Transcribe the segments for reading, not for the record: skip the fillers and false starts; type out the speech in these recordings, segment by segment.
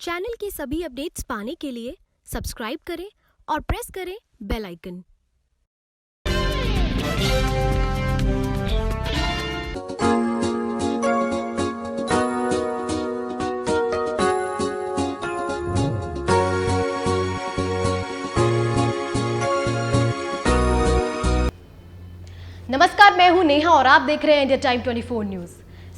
Channel की सभी updates पाने के लिए सब्सक्राइब करें और प्रेस करें बेल आइकन। नमस्कार, मैं हूं नेहा और आप देख रहे हैं इंडिया टाइम 24 न्यूज।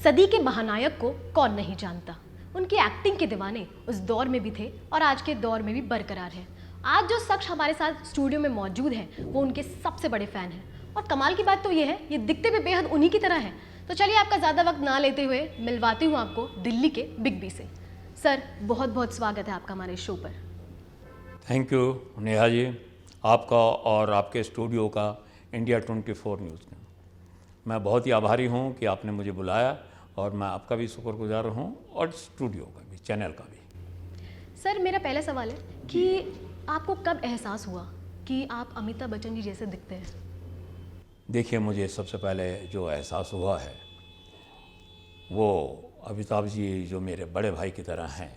सदी के महानायक को कौन नहीं जानता। उनकी एक्टिंग के दीवाने उस दौर में भी थे और आज के दौर में भी बरकरार हैं। आज जो शख्स हमारे साथ स्टूडियो में मौजूद है वो उनके सबसे बड़े फैन हैं और कमाल की बात तो ये है, ये दिखते भी बेहद उन्हीं की तरह है। तो चलिए आपका ज़्यादा वक्त ना लेते हुए मिलवाती हूँ आपको दिल्ली के बिग बी से। सर, बहुत बहुत स्वागत है आपका हमारे शो पर। थैंक यू नेहा जी, आपका और आपके स्टूडियो का इंडिया 24 न्यूज़ का मैं बहुत ही आभारी हूँ कि आपने मुझे बुलाया और मैं आपका भी शुक्रगुजार हूँ और स्टूडियो का भी, चैनल का भी। सर, मेरा पहला सवाल है कि आपको कब एहसास हुआ कि आप अमिताभ बच्चन जी जैसे दिखते हैं? देखिए, मुझे सबसे पहले जो एहसास हुआ है वो अमिताभ जी जो मेरे बड़े भाई की तरह हैं,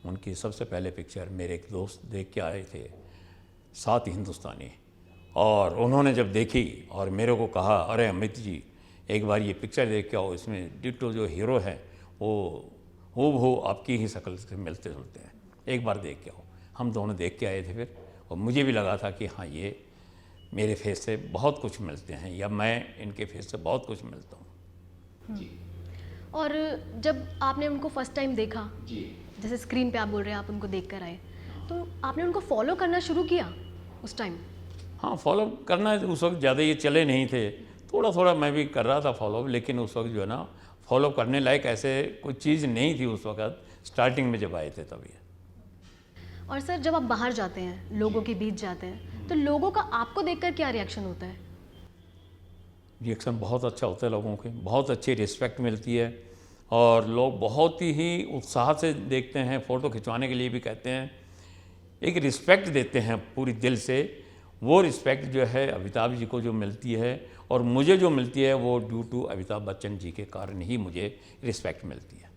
उनकी सबसे पहले पिक्चर मेरे एक दोस्त देख के आए थे, 7 हिंदुस्तानी, और उन्होंने जब देखी और मेरे को कहा, अरे अमित जी एक बार ये पिक्चर देख के आओ, इसमें डिट्टो जो हीरो है वो आपकी ही शक्ल से मिलते जुलते हैं, एक बार देख के आओ। हम दोनों देख के आए थे फिर, और मुझे भी लगा था कि हाँ, ये मेरे फेस से बहुत कुछ मिलते हैं या मैं इनके फेस से बहुत कुछ मिलता हूँ। जी। और जब आपने उनको फर्स्ट टाइम देखा, जैसे स्क्रीन पे आप बोल रहे हैं आप उनको देख कर आए, तो आपने उनको फॉलो करना शुरू किया उस टाइम? हाँ, फॉलो करना उस वक्त ज़्यादा ये चले नहीं थे, थोड़ा थोड़ा मैं भी कर रहा था फॉलो, लेकिन उस वक्त जो है ना फॉलो करने लायक ऐसे कोई चीज़ नहीं थी उस वक्त, स्टार्टिंग में जब आए थे तभी। और सर, जब आप बाहर जाते हैं, लोगों के बीच जाते हैं, तो लोगों का आपको देखकर क्या रिएक्शन होता है? रिएक्शन बहुत अच्छा होता है लोगों के, बहुत अच्छी रिस्पेक्ट मिलती है और लोग बहुत ही उत्साह से देखते हैं, फ़ोटो खिंचवाने के लिए भी कहते हैं, एक रिस्पेक्ट देते हैं पूरी दिल से। वो रिस्पेक्ट जो है अमिताभ जी को जो मिलती है और मुझे जो मिलती है वो ड्यू टू अमिताभ बच्चन जी के कारण ही मुझे रिस्पेक्ट मिलती है।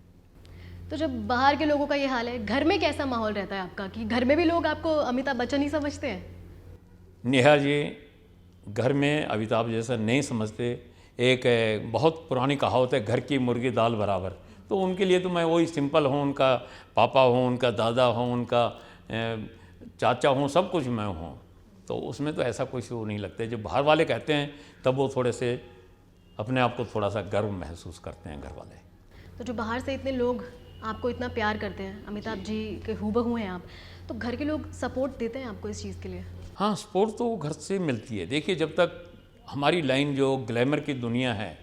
तो जब बाहर के लोगों का ये हाल है, घर में कैसा माहौल रहता है आपका, कि घर में भी लोग आपको अमिताभ बच्चन ही समझते हैं? नेहा जी, घर में अमिताभ जैसा नहीं समझते। एक बहुत पुरानी कहावत है, घर की मुर्गी दाल बराबर, तो उनके लिए तो मैं वही सिंपल हूँ, उनका पापा हूँ, उनका दादा हूँ, उनका चाचा हूँ, सब कुछ मैं हूँ, तो उसमें तो ऐसा कुछ वो नहीं लगता है। जब बाहर वाले कहते हैं तब वो थोड़े से अपने आप को थोड़ा सा गर्व महसूस करते हैं घर वाले। तो जो बाहर से इतने लोग आपको इतना प्यार करते हैं, अमिताभ जी के हूबहू हैं आप, तो घर के लोग सपोर्ट देते हैं आपको इस चीज़ के लिए? हाँ, सपोर्ट तो घर से मिलती है। देखिए, जब तक हमारी लाइन जो ग्लैमर की दुनिया है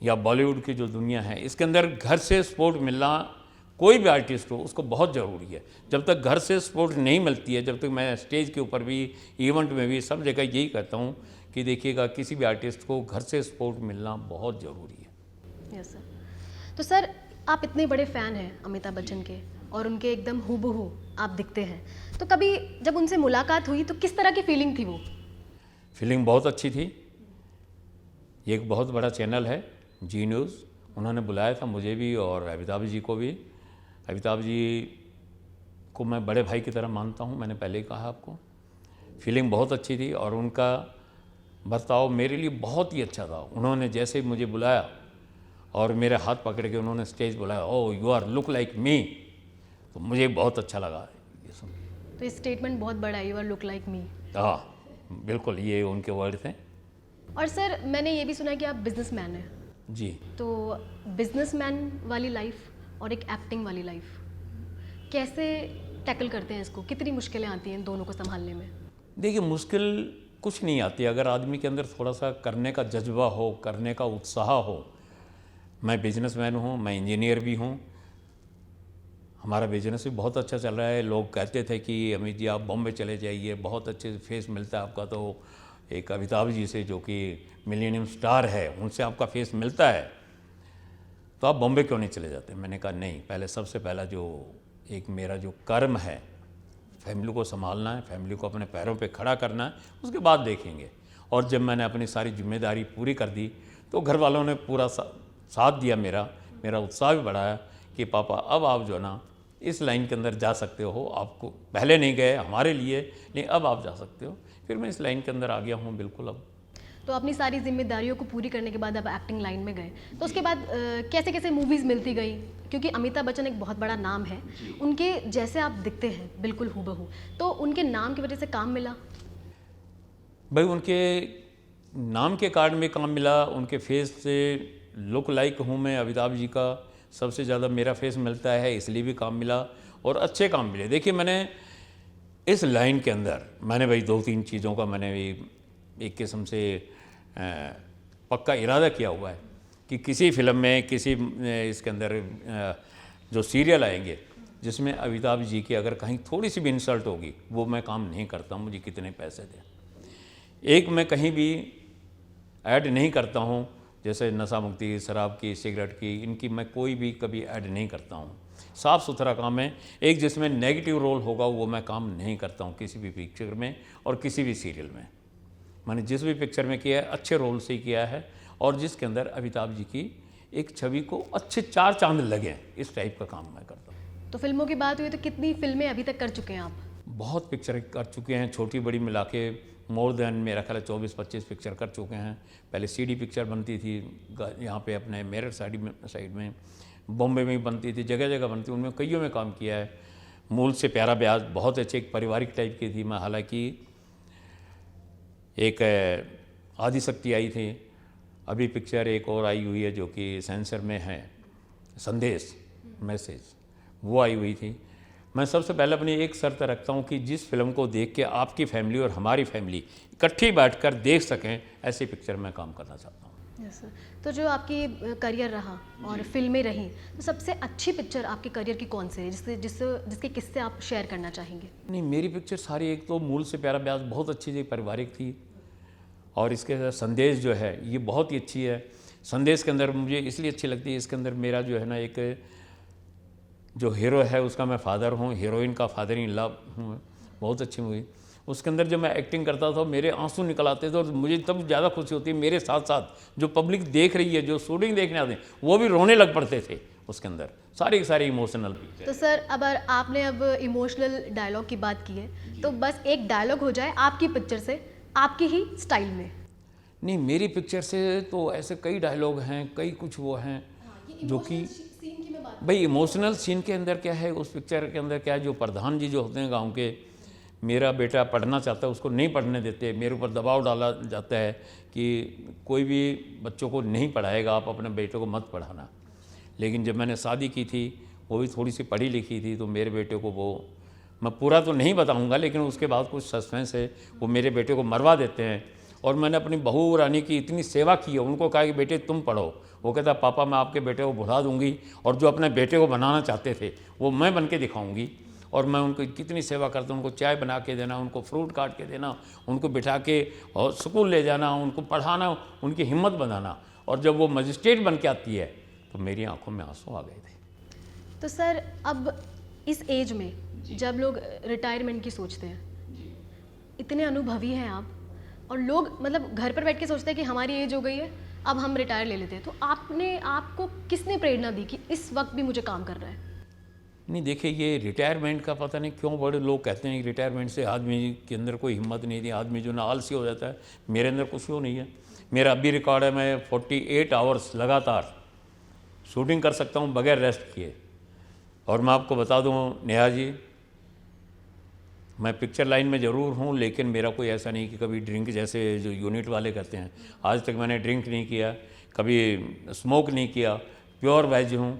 या बॉलीवुड की जो दुनिया है, इसके अंदर घर से सपोर्ट मिलना, कोई भी आर्टिस्ट हो उसको बहुत ज़रूरी है। जब तक घर से सपोर्ट नहीं मिलती है, जब तक मैं स्टेज के ऊपर भी, इवेंट में भी, सब जगह यही कहता हूँ कि देखिएगा, किसी भी आर्टिस्ट को घर से सपोर्ट मिलना बहुत ज़रूरी है। Yes sir. तो सर, आप इतने बड़े फ़ैन हैं अमिताभ बच्चन के और उनके एकदम हूबहू आप दिखते हैं, तो कभी जब उनसे मुलाकात हुई तो किस तरह की फीलिंग थी वो? फीलिंग बहुत अच्छी थी। ये एक बहुत बड़ा चैनल है जी न्यूज़, उन्होंने बुलाया था मुझे भी और अमिताभ जी को भी। अमिताभ जी को मैं बड़े भाई की तरह मानता हूँ, मैंने पहले ही कहा आपको। फीलिंग बहुत अच्छी थी और उनका बर्ताव मेरे लिए बहुत ही अच्छा था। उन्होंने जैसे ही मुझे बुलाया और मेरे हाथ पकड़ के उन्होंने स्टेज बुलाया, oh you are look like me, तो मुझे बहुत अच्छा लगा ये सुन। तो ये स्टेटमेंट बहुत बड़ा है, you are look like me. हाँ, बिल्कुल, ये उनके वर्ड थे। और सर, मैंने ये भी सुना कि आप बिजनेसमैन हैं। जी। तो बिजनेसमैन वाली लाइफ और एक एक्टिंग वाली लाइफ कैसे टैकल करते हैं इसको? कितनी मुश्किलें आती हैं इन दोनों को संभालने में? देखिए, मुश्किल कुछ नहीं आती अगर आदमी के अंदर थोड़ा सा करने का जज्बा हो, करने का उत्साह हो। मैं बिजनेसमैन हूँ, मैं इंजीनियर भी हूँ, हमारा बिजनेस भी बहुत अच्छा चल रहा है। लोग कहते थे कि अमित जी आप बॉम्बे चले जाइए, बहुत अच्छे फेस मिलता है आपका, तो एक अमिताभ जी से जो कि मिलेनियम स्टार है, उनसे आपका फेस मिलता है, तो आप बॉम्बे क्यों नहीं चले जाते? मैंने कहा नहीं, पहले सबसे पहला जो एक मेरा जो कर्म है, फैमिली को संभालना है, फैमिली को अपने पैरों पे खड़ा करना है, उसके बाद देखेंगे। और जब मैंने अपनी सारी जिम्मेदारी पूरी कर दी तो घर वालों ने पूरा साथ दिया, मेरा उत्साह भी बढ़ाया कि पापा अब आप जो है ना इस लाइन के अंदर जा सकते हो, आपको पहले नहीं गए हमारे लिए, लेकिन अब आप जा सकते हो। फिर मैं इस लाइन के अंदर आ गया हूँ बिल्कुल। अब तो अपनी सारी जिम्मेदारियों को पूरी करने के बाद अब एक्टिंग लाइन में गए, तो उसके बाद कैसे कैसे मूवीज़ मिलती गई, क्योंकि अमिताभ बच्चन एक बहुत बड़ा नाम है, उनके जैसे आप दिखते हैं बिल्कुल हूबहू, तो उनके नाम की वजह से काम मिला? भाई उनके नाम के कारण में काम मिला, उनके फेस से लुक लाइक हूँ मैं अमिताभ जी का, सबसे ज़्यादा मेरा फेस मिलता है, इसलिए भी काम मिला और अच्छे काम मिले। देखिए मैंने इस लाइन के अंदर मैंने भाई 2-3 चीज़ों का मैंने भी एक किस्म से पक्का इरादा किया हुआ है कि किसी फिल्म में किसी इसके अंदर जो सीरियल आएंगे जिसमें अमिताभ जी की अगर कहीं थोड़ी सी भी इंसल्ट होगी, वो मैं काम नहीं करता हूँ, मुझे कितने पैसे दें। एक मैं कहीं भी ऐड नहीं करता हूँ, जैसे नशा मुक्ति, शराब की, सिगरेट की, इनकी मैं कोई भी कभी ऐड नहीं करता हूँ। साफ़ सुथरा काम है। एक जिसमें नेगेटिव रोल होगा वो मैं काम नहीं करता हूँ किसी भी पिक्चर में और किसी भी सीरियल में। मैंने जिस भी पिक्चर में किया है अच्छे रोल से ही किया है और जिसके अंदर अमिताभ जी की एक छवि को अच्छे 4 चांद लगे, इस टाइप का काम मैं करता हूँ। तो फिल्मों की बात हुई तो कितनी फिल्में अभी तक कर चुके हैं आप? बहुत पिक्चर कर चुके हैं, छोटी बड़ी मिला के मोर देन मेरा ख्याल 24-25 पिक्चर कर चुके हैं। पहले सीडी पिक्चर बनती थी यहाँ पे अपने मेरठ साइड में, बॉम्बे में भी बनती थी, जगह जगह बनती, उनमें कईयों में काम किया है। मूल से प्यारा ब्याज बहुत अच्छे एक पारिवारिक टाइप की थी। मैं हालांकि एक आदिशक्ति आई थी, अभी पिक्चर एक और आई हुई है जो कि सेंसर में है, संदेश मैसेज, वो आई हुई थी। मैं सबसे पहले अपनी एक शर्त रखता हूँ कि जिस फिल्म को देख के आपकी फैमिली और हमारी फैमिली इकट्ठी बैठकर देख सकें, ऐसी पिक्चर में काम करना चाहता हूँ। Yes sir. तो जो आपकी करियर रहा और फिल्में रहीं, तो सबसे अच्छी पिक्चर आपके करियर की कौन सी है जिसके किस्से आप शेयर करना चाहेंगे? नहीं, मेरी पिक्चर सारी, एक तो मूल से प्यारा ब्याज बहुत अच्छी थी, पारिवारिक थी, और इसके साथ संदेश जो है ये बहुत ही अच्छी है। संदेश के अंदर मुझे इसलिए अच्छी लगती है, इसके अंदर मेरा जो है ना एक जो हीरो है उसका मैं फादर हूँ, हीरोइन का फादर इन लव हूँ। बहुत अच्छी मूवी। उसके अंदर जब मैं एक्टिंग करता था मेरे आंसू निकल आते थे और मुझे तब ज़्यादा खुशी होती है। मेरे साथ साथ जो पब्लिक देख रही है, जो शूटिंग देखने आते हैं, वो भी रोने लग पड़ते थे। उसके अंदर सारे के सारे इमोशनल। तो सर आपने अब इमोशनल डायलॉग की बात की है, तो बस एक डायलॉग हो जाए आपकी पिक्चर से, आपकी ही स्टाइल में। नहीं, मेरी पिक्चर से तो ऐसे कई डायलॉग हैं, कई कुछ वो हैं जो कि भाई इमोशनल सीन के अंदर क्या है, उस पिक्चर के अंदर क्या है, जो प्रधान जी जो होते हैं गांव के, मेरा बेटा पढ़ना चाहता है, उसको नहीं पढ़ने देते, मेरे ऊपर दबाव डाला जाता है कि कोई भी बच्चों को नहीं पढ़ाएगा, आप अपने बेटे को मत पढ़ाना। लेकिन जब मैंने शादी की थी, वो भी थोड़ी सी पढ़ी लिखी थी, तो मेरे बेटे को वो, मैं पूरा तो नहीं बताऊँगा, लेकिन उसके बाद कुछ सस्पेंस है, वो मेरे बेटे को मरवा देते हैं। और मैंने अपनी बहू रानी की इतनी सेवा की है, उनको कहा कि बेटे तुम पढ़ो। वो कहता पापा मैं आपके बेटे को भुला दूंगी, और जो अपने बेटे को बनाना चाहते थे वो मैं बन के दिखाऊंगी। और मैं उनको कितनी सेवा करता हूँ, उनको चाय बना के देना, उनको फ्रूट काट के देना, उनको बिठा के और स्कूल ले जाना, उनको पढ़ाना, उनकी हिम्मत बनाना। और जब वो मजिस्ट्रेट बन के आती है तो मेरी आंखों में आंसू आ गए थे। तो सर अब इस एज में जब लोग रिटायरमेंट की सोचते हैं, इतने अनुभवी हैं आप, और लोग मतलब घर पर बैठ के सोचते हैं कि हमारी एज हो गई है, अब हम रिटायर ले लेते हैं, तो आपको किसने प्रेरणा दी कि इस वक्त भी मुझे काम करना है? नहीं, देखिए ये रिटायरमेंट का पता नहीं क्यों बड़े लोग कहते हैं कि रिटायरमेंट से आदमी के अंदर कोई हिम्मत नहीं थी, आदमी जो ना आलसी हो जाता है। मेरे अंदर कुछ वो नहीं है। मेरा अभी रिकॉर्ड है, मैं 48 आवर्स लगातार शूटिंग कर सकता हूँ बगैर रेस्ट किए। और मैं आपको बता दूँ नेहा जी, मैं पिक्चर लाइन में ज़रूर हूँ, लेकिन मेरा कोई ऐसा नहीं कि कभी ड्रिंक, जैसे जो यूनिट वाले करते हैं, आज तक मैंने ड्रिंक नहीं किया, कभी स्मोक नहीं किया, प्योर वेज हूँ।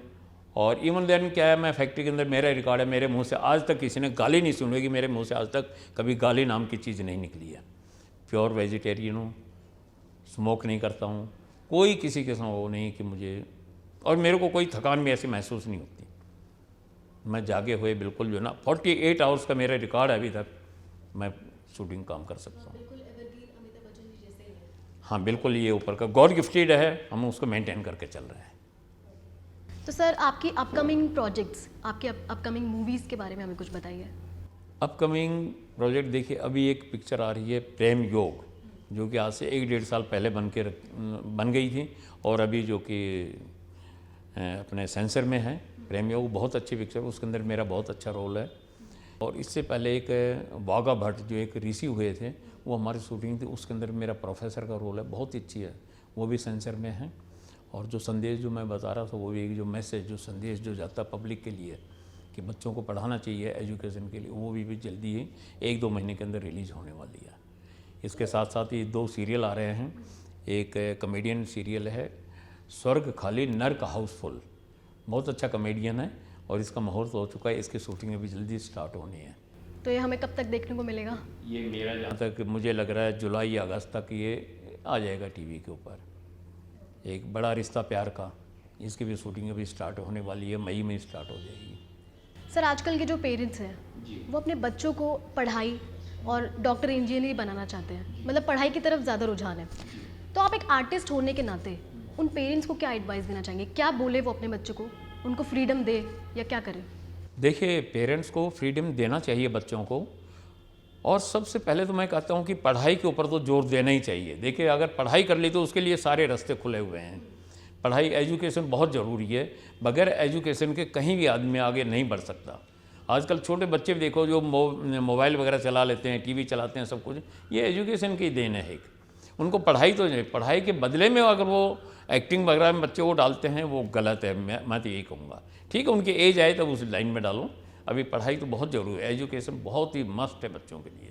और इवन देन क्या है, मैं फैक्ट्री के अंदर मेरा रिकॉर्ड है, मेरे मुंह से आज तक किसी ने गाली नहीं सुनी कि मेरे मुंह से आज तक कभी गाली नाम की चीज़ नहीं निकली है। प्योर वेजिटेरियन हूँ, स्मोक नहीं करता हूँ, कोई किसी किस्म वो नहीं कि मुझे, और मेरे को कोई थकान भी ऐसी महसूस नहीं होती। मैं जागे हुए बिल्कुल जो ना 48 आवर्स का मेरा रिकॉर्ड है, अभी तक मैं शूटिंग काम कर सकता हूँ। हाँ बिल्कुल, ये ऊपर का गॉड गिफ्टेड है, हम उसको मेंटेन करके चल रहे हैं। तो सर आपकी अपकमिंग प्रोजेक्ट्स, आपकी अपकमिंग मूवीज़ के बारे में हमें कुछ बताइए। अपकमिंग प्रोजेक्ट देखिए, अभी एक पिक्चर आ रही है प्रेम योग, जो कि आज से 1-1.5 साल पहले बन गई थी, और अभी जो कि अपने सेंसर में है प्रेमियों, बहुत अच्छी पिक्चर, उसके अंदर मेरा बहुत अच्छा रोल है। और इससे पहले एक वाघा भट्ट जो एक ऋषि हुए थे, वो हमारी शूटिंग थी, उसके अंदर मेरा प्रोफेसर का रोल है, बहुत ही अच्छी है, वो भी सेंसर में है। और जो संदेश जो मैं बता रहा था, वो भी एक जो मैसेज, जो संदेश जो जाता पब्लिक के लिए कि बच्चों को पढ़ाना चाहिए एजुकेशन के लिए, वो भी जल्दी ही 1-2 महीने के अंदर रिलीज़ होने वाली है। इसके साथ साथ ये 2 सीरियल आ रहे हैं। एक कॉमेडियन सीरियल है स्वर्ग खाली नर्क हाउसफुल, बहुत अच्छा कॉमेडियन है और इसका मुहूर्त हो चुका है, इसकी शूटिंग अभी जल्दी स्टार्ट होनी है। तो ये हमें कब तक देखने को मिलेगा? ये मेरा जहाँ तक मुझे लग रहा है जुलाई या अगस्त तक ये आ जाएगा टीवी के ऊपर। एक बड़ा रिश्ता प्यार का, इसकी भी शूटिंग अभी स्टार्ट होने वाली है, मई में स्टार्ट हो जाएगी। सर, आजकल के जो पेरेंट्स हैं वो अपने बच्चों को पढ़ाई और डॉक्टर इंजीनियर बनाना चाहते हैं, मतलब पढ़ाई की तरफ ज़्यादा रुझान है। तो आप एक आर्टिस्ट होने के नाते उन पेरेंट्स को क्या एडवाइस देना चाहेंगे? क्या बोले वो अपने बच्चों को, उनको फ्रीडम दे या क्या करें? देखिए, पेरेंट्स को फ्रीडम देना चाहिए बच्चों को, और सबसे पहले तो मैं कहता हूँ कि पढ़ाई के ऊपर तो जोर देना ही चाहिए। देखिए, अगर पढ़ाई कर ली तो उसके लिए सारे रास्ते खुले हुए हैं। पढ़ाई, एजुकेशन बहुत ज़रूरी है, बगैर एजुकेशन के कहीं भी आदमी आगे नहीं बढ़ सकता। आजकल छोटे बच्चे भी देखो जो मोबाइल वगैरह चला लेते हैं, टीवी चलाते हैं, सब कुछ ये एजुकेशन की देन है एक। उनको पढ़ाई तो नहीं, पढ़ाई के बदले में अगर वो एक्टिंग वगैरह में बच्चे को डालते हैं वो गलत है। मैं तो यही कहूँगा, ठीक है, उनकी एज आए तब उस लाइन में डालो। अभी पढ़ाई तो बहुत ज़रूरी है, एजुकेशन बहुत ही मस्ट है बच्चों के लिए।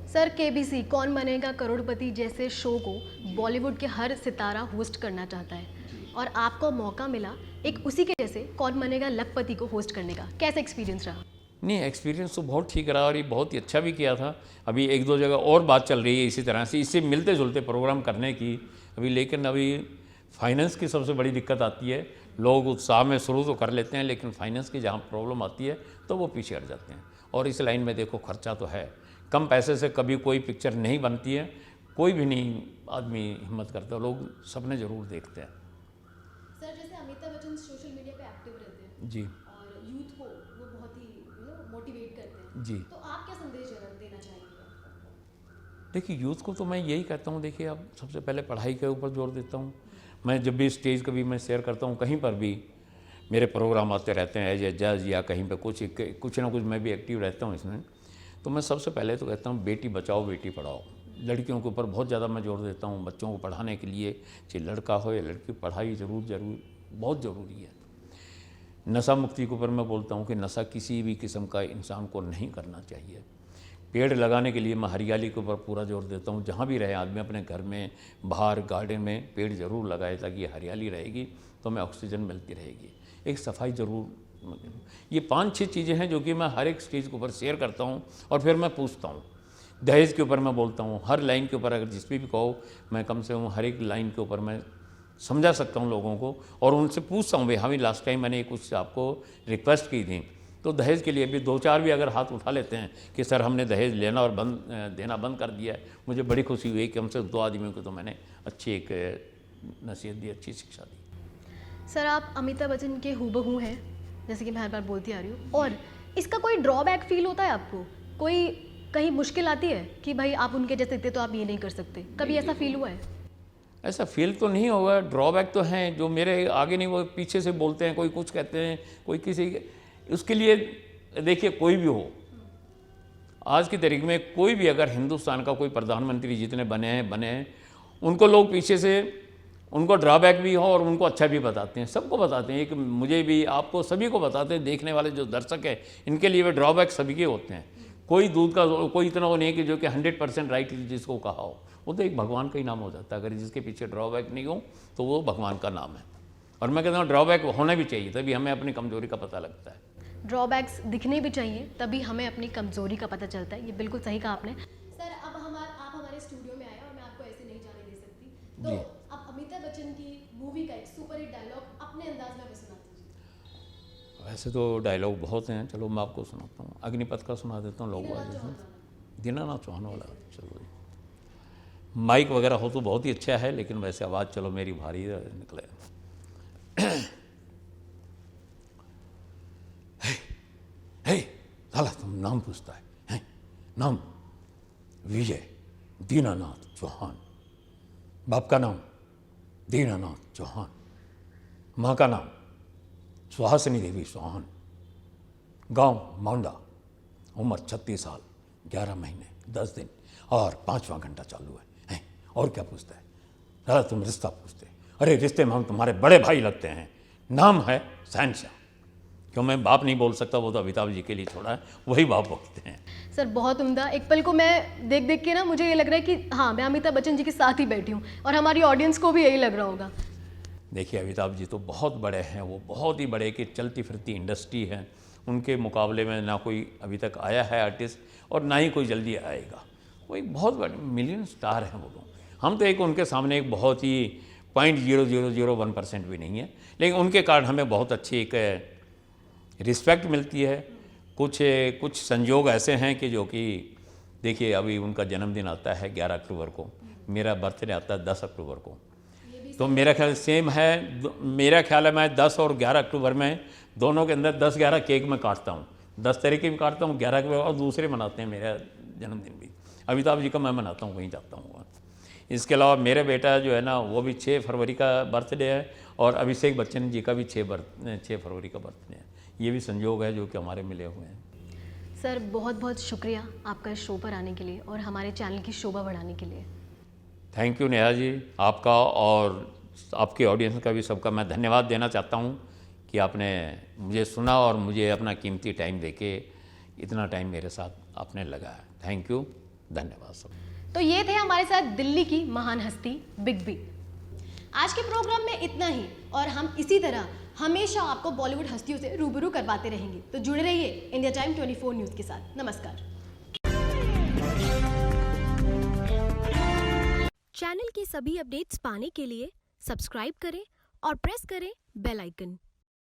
सर, केबीसी कौन बनेगा करोड़पति जैसे शो को बॉलीवुड के हर सितारा होस्ट करना चाहता है, और आपको मौका मिला एक उसी के जैसे कौन बनेगा लखपति को होस्ट करने का, कैसा एक्सपीरियंस रहा? नहीं, एक्सपीरियंस तो बहुत ठीक रहा और ये बहुत ही अच्छा भी किया था। अभी 1-2 जगह और बात चल रही है इसी तरह से, इससे मिलते जुलते प्रोग्राम करने की अभी, लेकिन अभी फाइनेंस की सबसे बड़ी दिक्कत आती है। लोग उत्साह में शुरू तो कर लेते हैं, लेकिन फाइनेंस की जहाँ प्रॉब्लम आती है तो वो पीछे हट जाते हैं। और इस लाइन में देखो, खर्चा तो है, कम पैसे से कभी कोई पिक्चर नहीं बनती है, कोई भी नहीं आदमी हिम्मत करता, लोग सबने ज़रूर देखते हैं। सर, जैसे अमिताभ बच्चन सोशल मीडिया पे एक्टिव रहते हैं जी और यूथ को वो बहुत ही मोटिवेट करते हैं, जी। तो आप क्या संदेश देना चाहेंगे? देखिए, यूथ को तो मैं यही कहता हूँ, देखिए, अब सबसे पहले पढ़ाई के ऊपर जोर देता हूँ। मैं जब भी स्टेज कभी मैं शेयर करता हूँ, कहीं पर भी मेरे प्रोग्राम आते रहते हैं, एज ए जज या कहीं पे कुछ ना कुछ मैं भी एक्टिव रहता हूँ इसमें। तो मैं सबसे पहले तो कहता हूँ बेटी बचाओ बेटी पढ़ाओ। लड़कियों के ऊपर बहुत ज़्यादा मैं जोर देता हूँ, बच्चों को पढ़ाने के लिए, चाहे लड़का हो या लड़की, पढ़ाई ज़रूर बहुत ज़रूरी है। नशा मुक्ति के ऊपर मैं बोलता हूँ कि नशा किसी भी किस्म का इंसान को नहीं करना चाहिए। पेड़ लगाने के लिए मैं हरियाली के ऊपर पूरा जोर देता हूँ। जहाँ भी रहे आदमी अपने घर में, बाहर, गार्डन में पेड़ ज़रूर लगाए, ताकि हरियाली रहेगी तो हमें ऑक्सीजन मिलती रहेगी। एक सफाई ज़रूर, ये 5-6 चीज़ें हैं जो कि मैं हर एक स्टेज के ऊपर शेयर करता हूँ। और फिर मैं पूछता हूँ, दहेज के ऊपर मैं बोलता हूँ, हर लाइन के ऊपर अगर जिस भी कहो, मैं कम से कम हर एक लाइन के ऊपर मैं समझा सकता हूँ लोगों को, और उनसे पूछता हूँ, भाई हाँ, लास्ट टाइम मैंने कुछ आपको रिक्वेस्ट की थी, तो दहेज के लिए भी 2-4 भी अगर हाथ उठा लेते हैं कि सर हमने दहेज लेना और देना बंद कर दिया है, मुझे बड़ी खुशी हुई कि हमसे 2 आदमियों को तो मैंने अच्छी एक नसीहत दी, अच्छी शिक्षा दी। सर, आप अमिताभ बच्चन के हूबहू हैं, जैसे कि मैं हर बार बोलती आ रही हूँ, और इसका कोई ड्रॉबैक फील होता है आपको? कोई कहीं मुश्किल आती है कि भाई आप उनके जैसे थे तो आप ये नहीं कर सकते, कभी ऐसा फील हुआ है? ऐसा फील तो नहीं होगा, ड्रॉबैक तो हैं जो मेरे आगे नहीं, वो पीछे से बोलते हैं, कोई कुछ कहते हैं, कोई किसी, उसके लिए देखिए कोई भी हो, आज की तारीख में कोई भी अगर हिंदुस्तान का कोई प्रधानमंत्री जितने बने हैं, उनको लोग पीछे से उनको ड्रॉबैक भी हो और उनको अच्छा भी बताते हैं, सबको बताते हैं, एक मुझे भी, आपको, सभी को बताते हैं। देखने वाले जो दर्शक हैं, इनके लिए वे ड्रॉबैक सभी के होते हैं। कोई दूध का कोई इतना वो नहीं है कि जो कि 100% राइट जिसको कहा हो, वो तो एक भगवान का ही नाम हो जाता है। अगर जिसके पीछे ड्रॉबैक नहीं हो तो वो भगवान का नाम है। और मैं कहता हूँ ड्रॉबैक होना भी चाहिए, तभी हमें अपनी कमजोरी का पता लगता है। ड्रॉबैक्स दिखने भी चाहिए, तभी हमें अपनी कमजोरी का पता चलता है। ये बिल्कुल सही कहा आपने। सर, अब आप हमारे स्टूडियो में आए और मैं आपको ऐसे नहीं जाने दे सकती, तो अब अमिताभ बच्चन की मूवी का एक सुपर हिट डायलॉग अपने अंदाज में सुना दीजिए। वैसे तो डायलॉग बहुत हैं, चलो मैं आपको सुनाता हूँ। अग्निपथ का सुना देता हूँ, लोग दीनानाथ चौहान वाला। चलो, माइक वगैरह हो तो बहुत ही अच्छा है, लेकिन वैसे आवाज़ चलो मेरी भारी निकले। हे साला, तुम नाम पूछता है? नाम विजय दीनानाथ चौहान, बाप का नाम दीनानाथ चौहान, माँ का नाम सुहासिनी देवी चौहान, गांव मौंडा, उम्र 36 साल 11 महीने 10 दिन और 5वां घंटा चालू है। और क्या पूछता है? दादा तुम रिश्ता पूछते, अरे रिश्ते में हम तुम्हारे बड़े भाई लगते हैं। नाम है शहनशाह। क्यों मैं बाप नहीं बोल सकता, वो तो अमिताभ जी के लिए छोड़ा है, वही बाप बोलते हैं। सर बहुत उम्दा। एक पल को मैं देख देख के ना मुझे ये लग रहा है कि हाँ मैं अमिताभ बच्चन जी के साथ ही बैठी हूँ और हमारी ऑडियंस को भी यही लग रहा होगा। देखिए अमिताभ जी तो बहुत बड़े हैं, वो बहुत ही बड़े कि चलती फिरती इंडस्ट्री है। उनके मुकाबले में ना कोई अभी तक आया है आर्टिस्ट और ना ही कोई जल्दी आएगा। वो एक बहुत बड़े मिलियन स्टार हैं वो लोग। हम तो एक उनके सामने एक बहुत ही 0.0001% भी नहीं है, लेकिन उनके कारण हमें बहुत अच्छी एक रिस्पेक्ट मिलती है। कुछ संयोग ऐसे हैं कि जो कि देखिए अभी उनका जन्मदिन आता है 11 अक्टूबर को, मेरा बर्थडे आता है 10 अक्टूबर को, तो मेरा ख्याल सेम है। मेरा ख्याल है मैं 10 और 11 अक्टूबर में दोनों के अंदर 10-11 केक मैं काटता हूँ। 10 तारीख की भी काटता हूँ, 11 के और दूसरे मनाते हैं मेरा जन्मदिन भी। अमिताभ जी का मैं मनाता हूँ, वहीं जाता हूँ। इसके अलावा मेरे बेटा जो है ना वो भी 6 फरवरी का बर्थडे है और अभिषेक बच्चन जी का भी 6 फरवरी का बर्थडे है। ये भी संयोग है जो कि हमारे मिले हुए हैं। सर बहुत बहुत शुक्रिया आपका इस शो पर आने के लिए और हमारे चैनल की शोभा बढ़ाने के लिए। थैंक यू नेहा जी, आपका और आपके ऑडियंस का भी सबका मैं धन्यवाद देना चाहता हूँ कि आपने मुझे सुना और मुझे अपना कीमती टाइम देके इतना टाइम मेरे साथ आपने लगाया। थैंक यू, धन्यवाद सब। तो ये थे हमारे साथ दिल्ली की महान हस्ती बिग बी। आज के प्रोग्राम में इतना ही और हम इसी तरह हमेशा आपको बॉलीवुड हस्तियों से रूबरू करवाते रहेंगे। तो जुड़े रहिए इंडिया टाइम 24 न्यूज़ के साथ। नमस्कार। चैनल की सभी अपडेट्स पाने के लिए सब्सक्राइब करें और प्रेस करें बेल आइकन।